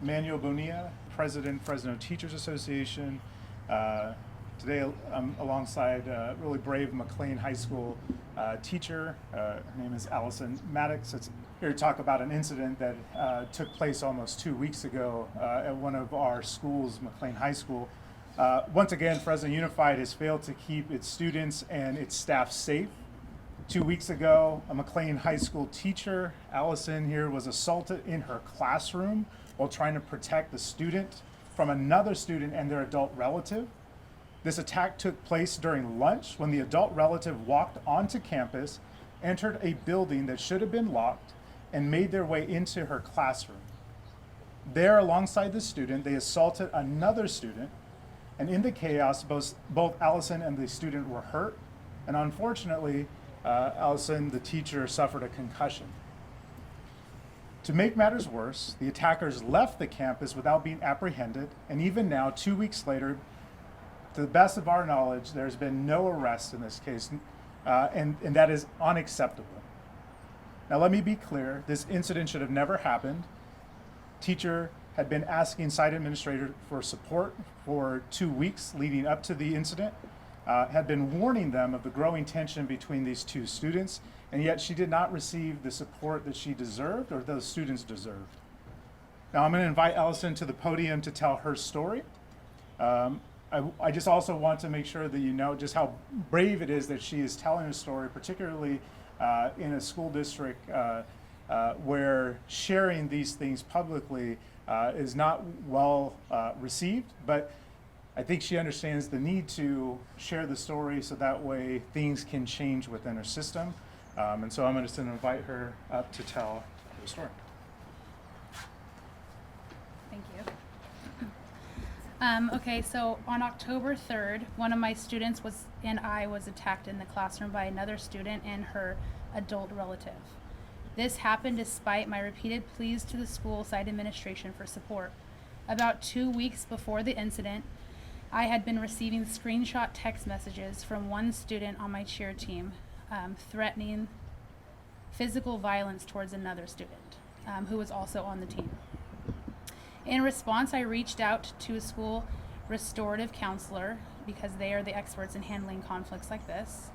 Manuel Bonilla, President, Fresno Teachers Association. Today I'm alongside a really brave McLane High School teacher. Her name is Alison Mattox. It's here to talk about an incident that took place almost 2 weeks ago at one of our schools, McLane High School. Once again, Fresno Unified has failed to keep its students and its staff safe. 2 weeks ago, a McLane High School teacher, Alison here, was assaulted in her classroom while trying to protect the student from another student and their adult relative. This attack took place during lunch when the adult relative walked onto campus, entered a building that should have been locked, and made their way into her classroom. There, alongside the student, they assaulted another student, and in the chaos, both Alison and the student were hurt, and unfortunately, Alison, the teacher, suffered a concussion. To make matters worse, the attackers left the campus without being apprehended, and even now, 2 weeks later, to the best of our knowledge, there's been no arrest in this case, and that is unacceptable. Now, let me be clear, this incident should have never happened. Teacher had been asking site administrator for support for 2 weeks leading up to the incident, had been warning them of the growing tension between these two students, and yet she did not receive the support that she deserved or those students deserved. Now I'm going to invite Alison to the podium to tell her story. I just also want to make sure that you know just how brave it is that she is telling her story, particularly in a school district where sharing these things publicly is not well received, but I think she understands the need to share the story so that way things can change within her system. And so I'm going to invite her up to tell her story. Thank you. Okay, so on October 3rd, one of my students and I was attacked in the classroom by another student and her adult relative. This happened despite my repeated pleas to the school site administration for support. About 2 weeks before the incident, I had been receiving screenshot text messages from one student on my cheer team threatening physical violence towards another student who was also on the team. In response, I reached out to a school restorative counselor because they are the experts in handling conflicts like this.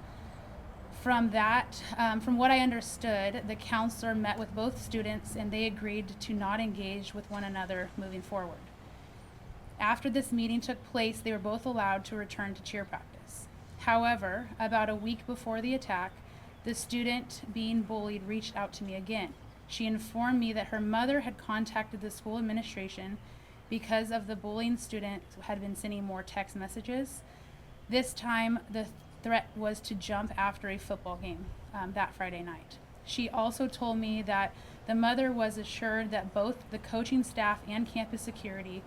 From what I understood, the counselor met with both students and they agreed to not engage with one another moving forward. After this meeting took place, they were both allowed to return to cheer practice. However, about a week before the attack, the student being bullied reached out to me again. She informed me that her mother had contacted the school administration because of the bullying student had been sending more text messages. This time, the threat was to jump after a football game that Friday night. She also told me that the mother was assured that both the coaching staff and campus security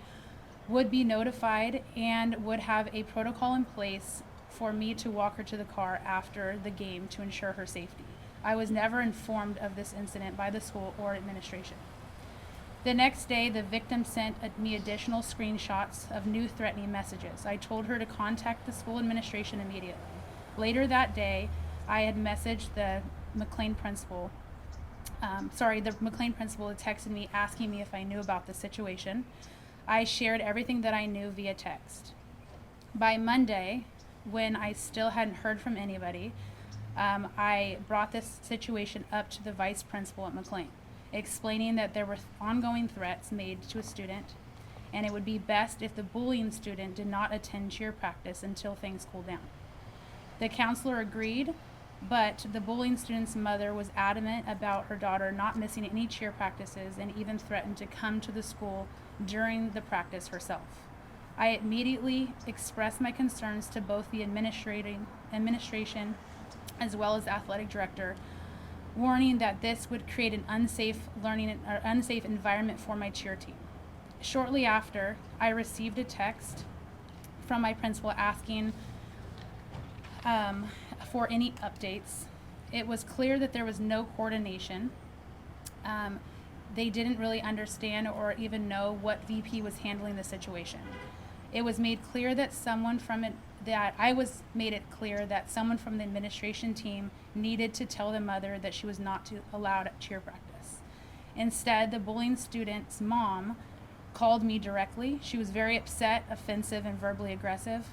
would be notified and would have a protocol in place for me to walk her to the car after the game to ensure her safety. I was never informed of this incident by the school or administration. The next day, the victim sent me additional screenshots of new threatening messages. I told her to contact the school administration immediately. Later that day, I had messaged the McLane principal. The McLane principal had texted me asking me if I knew about the situation. I shared everything that I knew via text. By Monday, when I still hadn't heard from anybody, I brought this situation up to the vice principal at McLane, explaining that there were ongoing threats made to a student, and it would be best if the bullying student did not attend cheer practice until things cooled down. The counselor agreed, but the bullying student's mother was adamant about her daughter not missing any cheer practices and even threatened to come to the school during the practice herself. I immediately expressed my concerns to both the administration as well as the athletic director, warning that this would create an unsafe environment for my cheer team. Shortly after, I received a text from my principal asking for any updates. It was clear that there was no coordination. They didn't really understand or even know what VP was handling the situation. It was made clear that I was made it clear that someone from the administration team needed to tell the mother that she was not allowed at cheer practice. Instead, the bullying student's mom called me directly. She was very upset, offensive, and verbally aggressive,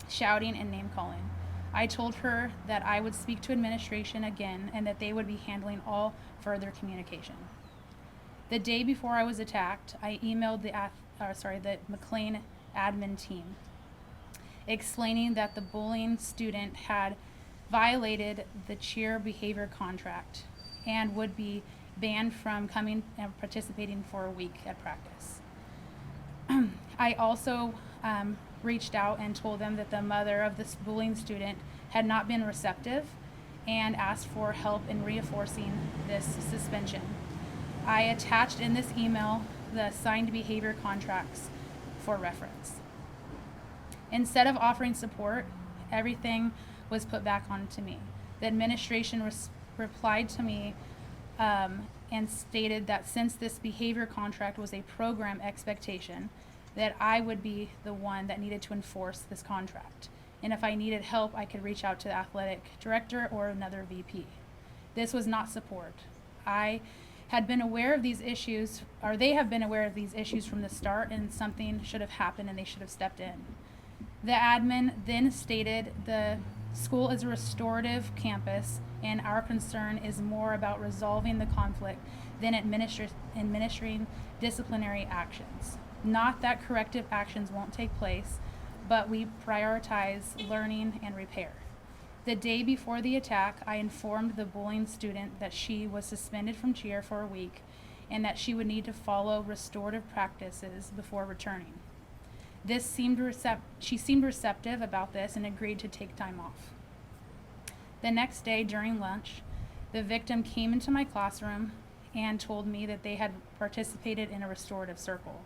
shouting and name calling. I told her that I would speak to administration again and that they would be handling all further communication. The day before I was attacked, I emailed the McLane admin team explaining that the bullying student had violated the cheer behavior contract and would be banned from coming and participating for a week at practice. I also reached out and told them that the mother of this bullying student had not been receptive and asked for help in reinforcing this suspension. I attached in this email the signed behavior contracts for reference. Instead of offering support, everything was put back onto me. The administration replied to me and stated that since this behavior contract was a program expectation, that I would be the one that needed to enforce this contract. And if I needed help, I could reach out to the athletic director or another VP. This was not support. I had been aware of these issues, or they have been aware of these issues from the start, and something should have happened and they should have stepped in. The admin then stated the school is a restorative campus and our concern is more about resolving the conflict than administering disciplinary actions. Not that corrective actions won't take place, but we prioritize learning and repair. The day before the attack, I informed the bullying student that she was suspended from cheer for a week and that she would need to follow restorative practices before returning. She seemed receptive about this and agreed to take time off. The next day during lunch, the victim came into my classroom and told me that they had participated in a restorative circle.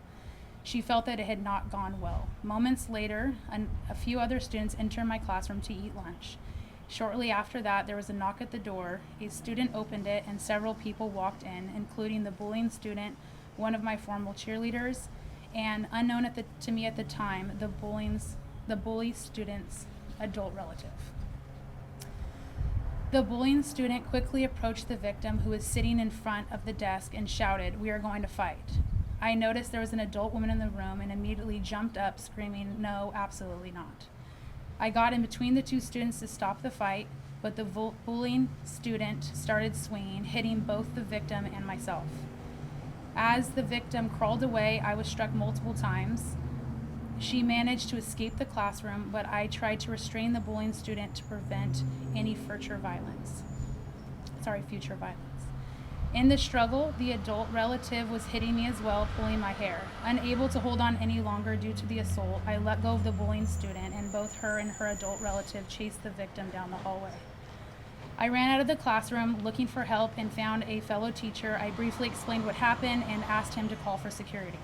She felt that it had not gone well. Moments later, a few other students entered my classroom to eat lunch. Shortly after that, there was a knock at the door. A student opened it and several people walked in, including the bullying student, one of my former cheerleaders, and unknown to me at the time, the bully student's adult relative. The bullying student quickly approached the victim, who was sitting in front of the desk, and shouted, "We are going to fight." I noticed there was an adult woman in the room and immediately jumped up screaming, "No, absolutely not." I got in between the two students to stop the fight, but the bullying student started swinging, hitting both the victim and myself. As the victim crawled away, I was struck multiple times. She managed to escape the classroom, but I tried to restrain the bullying student to prevent any future violence. In the struggle, the adult relative was hitting me as well, pulling my hair. Unable to hold on any longer due to the assault, I let go of the bullying student, and both her and her adult relative chased the victim down the hallway. I ran out of the classroom looking for help and found a fellow teacher. I briefly explained what happened and asked him to call for security.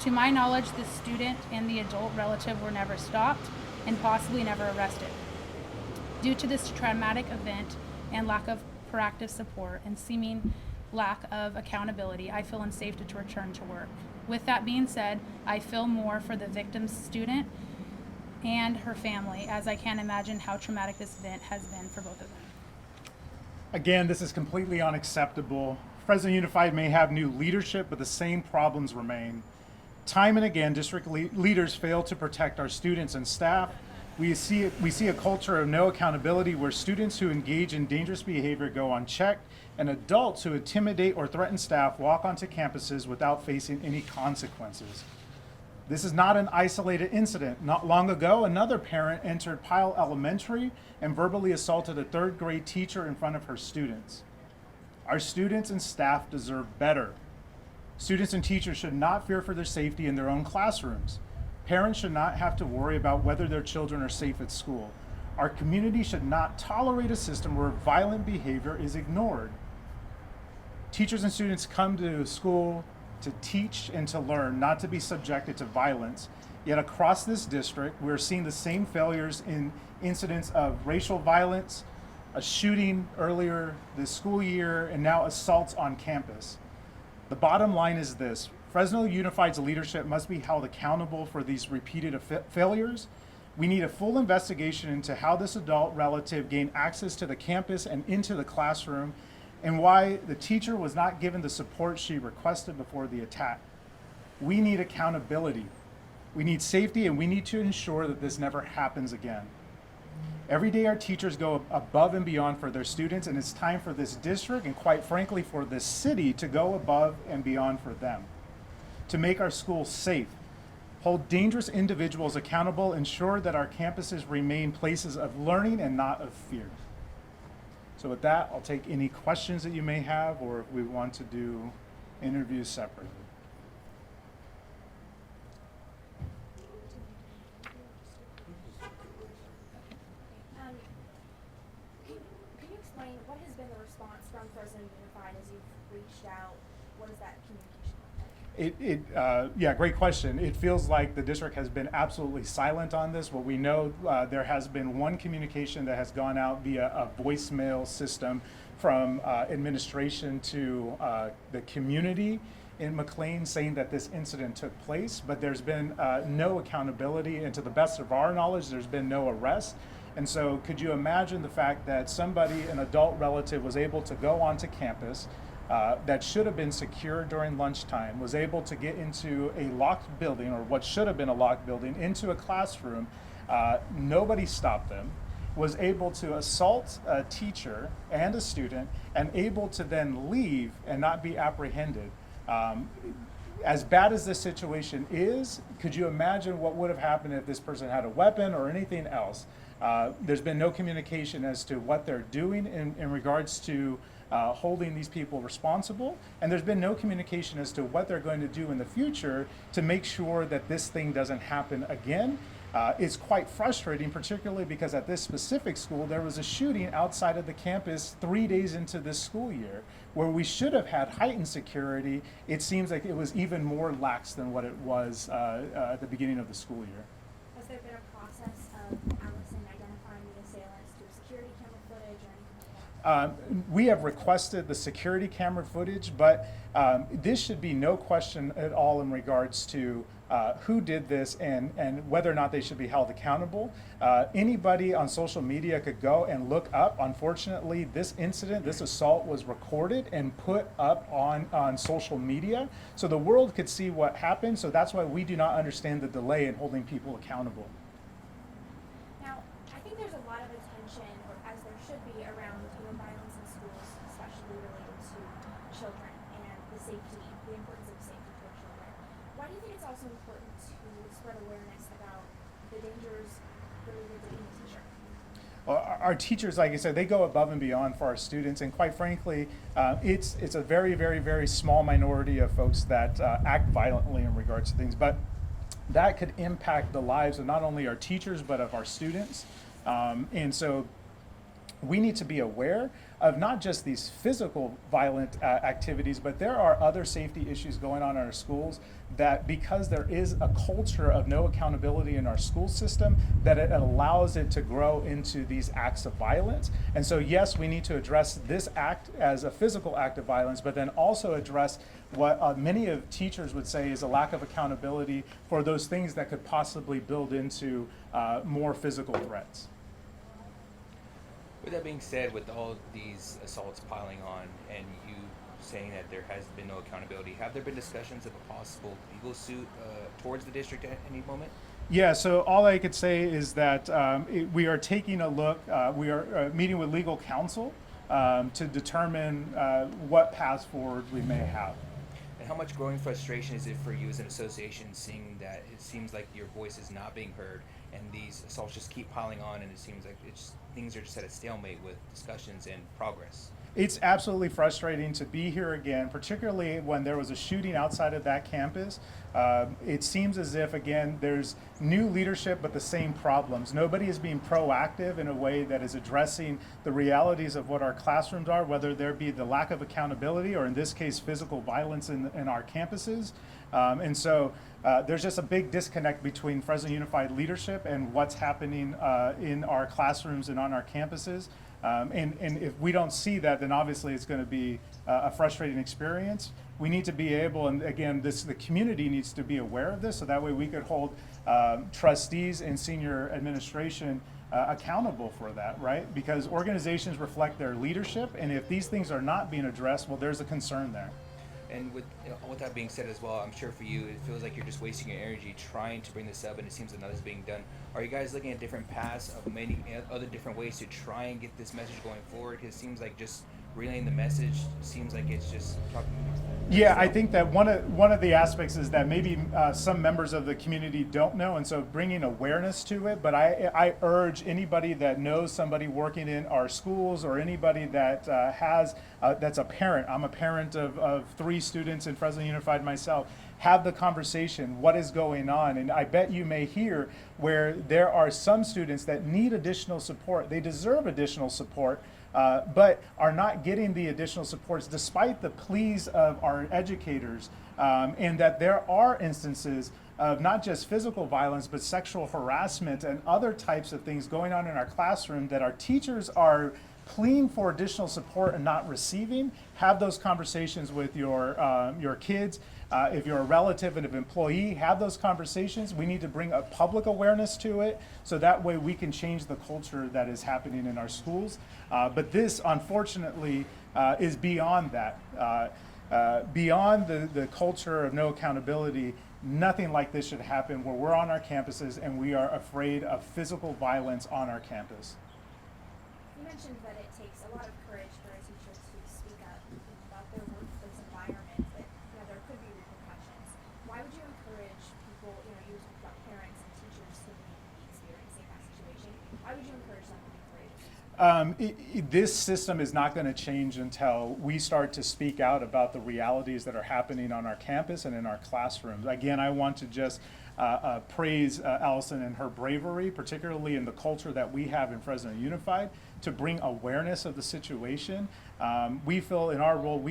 To my knowledge, the student and the adult relative were never stopped and possibly never arrested. Due to this traumatic event and lack of proactive support and seeming lack of accountability, I feel unsafe to return to work. With that being said, I feel more for the victim's student and her family, as I can't imagine how traumatic this event has been for both of them. Again, this is completely unacceptable. Fresno Unified may have new leadership, but the same problems remain. Time and again, district leaders fail to protect our students and staff. We see a culture of no accountability where students who engage in dangerous behavior go unchecked, and adults who intimidate or threaten staff walk onto campuses without facing any consequences. This is not an isolated incident. Not long ago, another parent entered Pyle Elementary and verbally assaulted a third grade teacher in front of her students. Our students and staff deserve better. Students and teachers should not fear for their safety in their own classrooms. Parents should not have to worry about whether their children are safe at school. Our community should not tolerate a system where violent behavior is ignored. Teachers and students come to school to teach and to learn, not to be subjected to violence. Yet across this district, we're seeing the same failures in incidents of racial violence, a shooting earlier this school year, and now assaults on campus. The bottom line is this: Fresno Unified's leadership must be held accountable for these repeated failures. We need a full investigation into how this adult relative gained access to the campus and into the classroom, and why the teacher was not given the support she requested before the attack. We need accountability. We need safety, and we need to ensure that this never happens again. Every day our teachers go above and beyond for their students, and it's time for this district and quite frankly for this city to go above and beyond for them. To make our schools safe, hold dangerous individuals accountable, ensure that our campuses remain places of learning and not of fear. So with that, I'll take any questions that you may have, or if we want to do interviews separately. Can you explain what has been the response from Fresno Unified as you've reached out? What is that communication like? Yeah, great question. It feels like the district has been absolutely silent on this. What we know, there has been one communication that has gone out via a voicemail system from administration to the community in McLane saying that this incident took place, but there's been no accountability, and to the best of our knowledge, there's been no arrest. And so could you imagine the fact that somebody, an adult relative, was able to go onto campus that should have been secured during lunchtime, was able to get into a locked building, or what should have been a locked building, into a classroom. Nobody stopped them, was able to assault a teacher and a student, and able to then leave and not be apprehended. As bad as this situation is, could you imagine what would have happened if this person had a weapon or anything else? There's been no communication as to what they're doing in regards to holding these people responsible, and there's been no communication as to what they're going to do in the future to make sure that this thing doesn't happen again. It's quite frustrating, particularly because at this specific school, there was a shooting outside of the campus 3 days into this school year, where we should have had heightened security. It seems like it was even more lax than what it was at the beginning of the school year. Has there been a process of Alison identifying the assailants through security camera footage or anything like that? We have requested the security camera footage, but this should be no question at all in regards to who did this and whether or not they should be held accountable. Anybody on social media could go and look up. Unfortunately, this incident, this assault was recorded and put up on social media so the world could see what happened. So that's why we do not understand the delay in holding people accountable. Now, I think there's a lot of attention, or as there should be, around violence in schools, especially related to children and the safety, the importance of safety for children. Why do you think it's also important to spread awareness about the dangers related to being a teacher? Well, our teachers, like I said, they go above and beyond for our students, and quite frankly, it's a very, very, very small minority of folks that act violently in regards to things, but that could impact the lives of not only our teachers, but of our students. And so we need to be aware of not just these physical violent activities, but there are other safety issues going on in our schools that, because there is a culture of no accountability in our school system, that it allows it to grow into these acts of violence. And so yes, we need to address this act as a physical act of violence, but then also address what many of teachers would say is a lack of accountability for those things that could possibly build into more physical threats. With that being said, with all these assaults piling on and you saying that there has been no accountability, have there been discussions of a possible legal suit towards the district at any moment? Yeah, so all I could say is that we are taking a look, we are meeting with legal counsel to determine what paths forward we may have. And how much growing frustration is it for you as an association, seeing that it seems like your voice is not being heard and these assaults just keep piling on, and it seems like things are just at a stalemate with discussions and progress? It's absolutely frustrating to be here again, particularly when there was a shooting outside of that campus. It seems as if, again, there's new leadership but the same problems. Nobody is being proactive in a way that is addressing the realities of what our classrooms are, whether there be the lack of accountability or, in this case, physical violence in our campuses. And so there's just a big disconnect between Fresno Unified leadership and what's happening in our classrooms and on our campuses. And if we don't see that, then obviously it's going to be a frustrating experience. We need to be able, and again, the community needs to be aware of this, so that way we could hold trustees and senior administration accountable for that, right? Because organizations reflect their leadership, and if these things are not being addressed, well, there's a concern there. And with that being said as well, I'm sure for you, it feels like you're just wasting your energy trying to bring this up, and it seems that nothing's being done. Are you guys looking at different paths of many other different ways to try and get this message going forward? Because it seems like just relaying the message seems like it's just talking. Yeah, I think that one of the aspects is that maybe some members of the community don't know, and so bringing awareness to it. But I urge anybody that knows somebody working in our schools, or anybody that that's a parent. I'm a parent of 3 students in Fresno Unified myself. Have the conversation. What is going on? And I bet you may hear where there are some students that need additional support. They deserve additional support. But are not getting the additional supports despite the pleas of our educators, and that there are instances of not just physical violence, but sexual harassment and other types of things going on in our classroom that our teachers are pleading for additional support and not receiving. Have those conversations with your kids. If you're a relative and an employee, have those conversations. We need to bring a public awareness to it, so that way we can change the culture that is happening in our schools. But this, unfortunately, is beyond that. Beyond the culture of no accountability. Nothing like this should happen where we're on our campuses and we are afraid of physical violence on our campus. You mentioned that it takes a lot of courage for a teacher to speak up about their workplace environment, that there could be repercussions. Why would you encourage people, you talk about parents and teachers who may be experiencing that situation, why would you encourage them to be courageous? This system is not going to change until we start to speak out about the realities that are happening on our campus and in our classrooms. Again, I want to just praise Alison and her bravery, particularly in the culture that we have in Fresno Unified, to bring awareness of the situation. We feel in our role,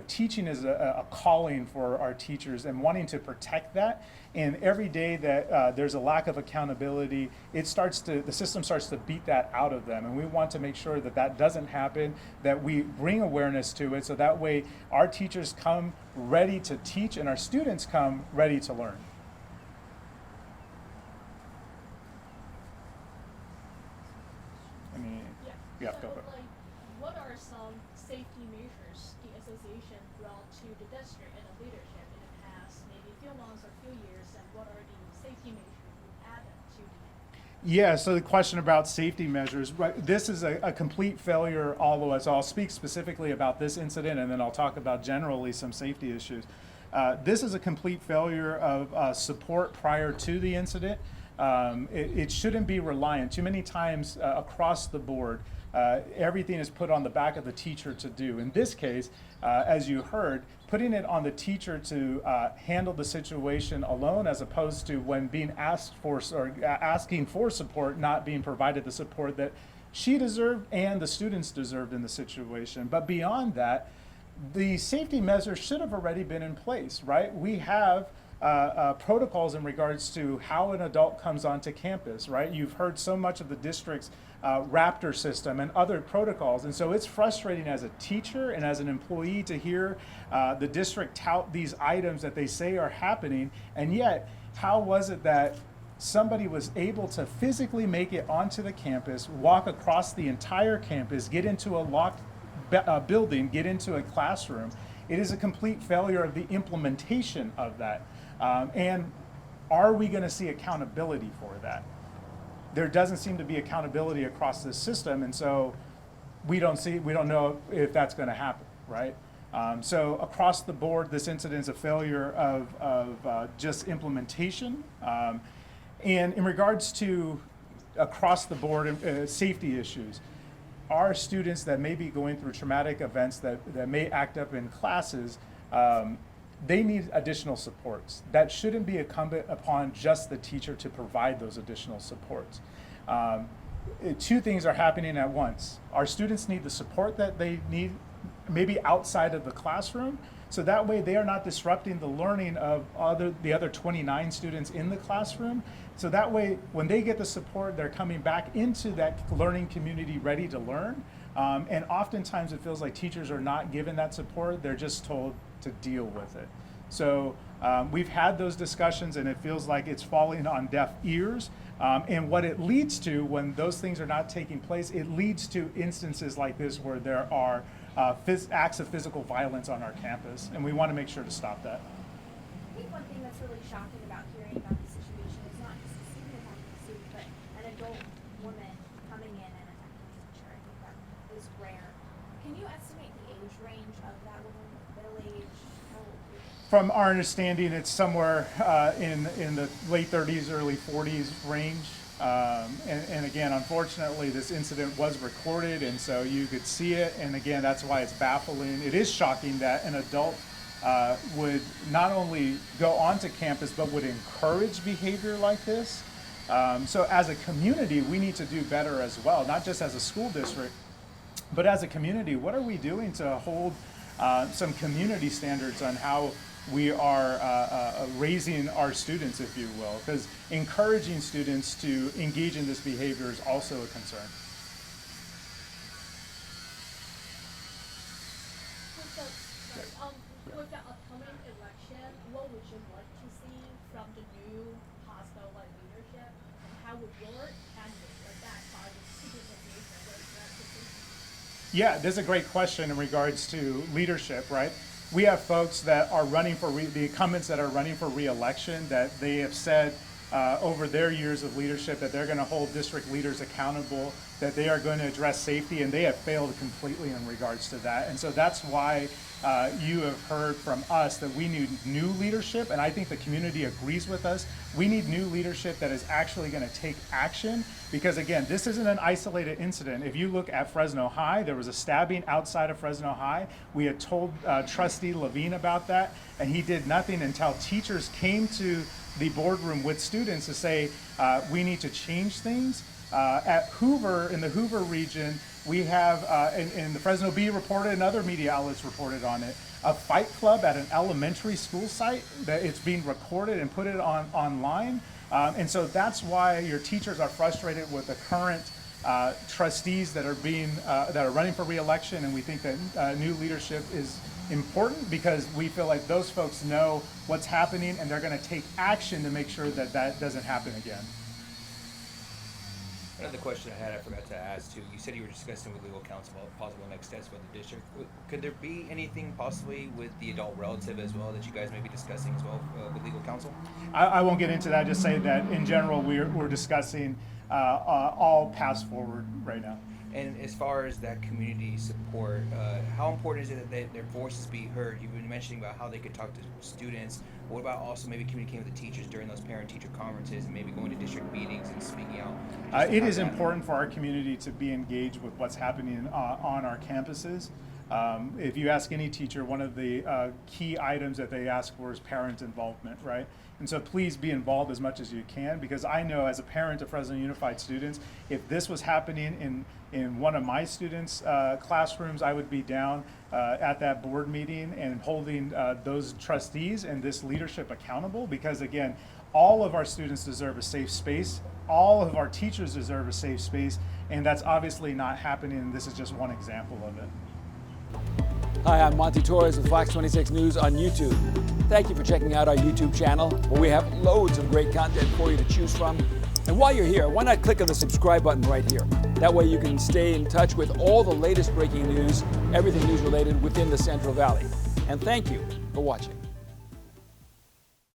teaching is a calling for our teachers, and wanting to protect that. And every day that there's a lack of accountability, the system starts to beat that out of them. And we want to make sure that that doesn't happen, that we bring awareness to it, so that way our teachers come ready to teach and our students come ready to learn. Yeah, so, go for it. like, what are some safety measures the association brought to the district and the leadership in the past, maybe few months or few years, and what are the safety measures you added to the? Yeah, so the question about safety measures, right, this is a complete failure all the way. So I'll speak specifically about this incident, and then I'll talk about generally some safety issues. This is a complete failure of support prior to the incident. It shouldn't be reliant. Too many times across the board, everything is put on the back of the teacher to do. In this case, as you heard, putting it on the teacher to handle the situation alone, as opposed to when being asked for or asking for support, not being provided the support that she deserved and the students deserved in the situation. But beyond that, the safety measures should have already been in place, right? We have protocols in regards to how an adult comes onto campus, right? You've heard so much of the district's Raptor system and other protocols, and so it's frustrating as a teacher and as an employee to hear the district tout these items that they say are happening, and yet how was it that somebody was able to physically make it onto the campus, walk across the entire campus, get into a locked building, get into a classroom? It is a complete failure of the implementation of that. And are we going to see accountability for that? There doesn't seem to be accountability across this system, and so we don't know if that's going to happen, right? So across the board, this incident is a failure of just implementation. And in regards to across the board safety issues, our students that may be going through traumatic events that may act up in classes, they need additional supports. That shouldn't be incumbent upon just the teacher to provide those additional supports. Two things are happening at once. Our students need the support that they need, maybe outside of the classroom, so that way they are not disrupting the learning of the other 29 students in the classroom. So that way, when they get the support, they're coming back into that learning community ready to learn. And oftentimes it feels like teachers are not given that support, they're just told to deal with it. So we've had those discussions, and it feels like it's falling on deaf ears. And what it leads to, when those things are not taking place, it leads to instances like this where there are acts of physical violence on our campus, and we want to make sure to stop that. I think one thing that's really shocking about hearing about the situation is not just a student attacking a student, but an adult woman coming in and attacking a teacher. I think that is rare. Can you estimate the age range of that woman? Middle age? How old? From our understanding, it's somewhere in the late 30s, early 40s range. And again, unfortunately, this incident was recorded, and so you could see it. And again, that's why it's baffling. It is shocking that an adult would not only go onto campus, but would encourage behavior like this. So as a community, we need to do better as well, not just as a school district, but as a community. What are we doing to hold some community standards on how we are raising our students, if you will, because encouraging students to engage in this behavior is also a concern. With the upcoming election, what would you like to see from the new hostile leadership, and how would your candidate or that part of the Teachers Association address the issue? Yeah, this is a great question in regards to leadership, right? We have folks that are running for, the incumbents that are running for re-election, that they have said over their years of leadership that they're going to hold district leaders accountable, that they are going to address safety, and they have failed completely in regards to that. And so that's why you have heard from us that we need new leadership, and I think the community agrees with us. We need new leadership that is actually going to take action, because again, this isn't an isolated incident. If you look at Fresno High, there was a stabbing outside of Fresno High. We had told Trustee Levine about that, and he did nothing until teachers came to the boardroom with students to say, we need to change things. At Hoover, in the Hoover region, we have, and the Fresno Bee reported and other media outlets reported on it, a fight club at an elementary school site that it's being recorded and put it online. And so that's why your teachers are frustrated with the current trustees that are running for re-election, and we think that new leadership is important because we feel like those folks know what's happening and they're going to take action to make sure that that doesn't happen again. Another question I had, I forgot to ask too. You said you were discussing with legal counsel about possible next steps for the district. Could there be anything possibly with the adult relative as well that you guys may be discussing as well with legal counsel? I won't get into that. Just say that in general we're discussing all paths forward right now. And as far as that community support, how important is it that their voices be heard? You've been mentioning about how they could talk to students. What about also maybe communicating with the teachers during those parent-teacher conferences and maybe going to district meetings and speaking out? It is important for our community to be engaged with what's happening on our campuses. If you ask any teacher, one of the key items that they ask for is parent involvement, right? And so please be involved as much as you can, because I know as a parent of Fresno Unified students, if this was happening in one of my students' classrooms, I would be down at that board meeting and holding those trustees and this leadership accountable, because again, all of our students deserve a safe space. All of our teachers deserve a safe space, and that's obviously not happening, and this is just one example of it. Hi, I'm Monty Torres with Fox 26 News on YouTube. Thank you for checking out our YouTube channel, where we have loads of great content for you to choose from. And while you're here, why not click on the subscribe button right here? That way you can stay in touch with all the latest breaking news, everything news related within the Central Valley. And thank you for watching.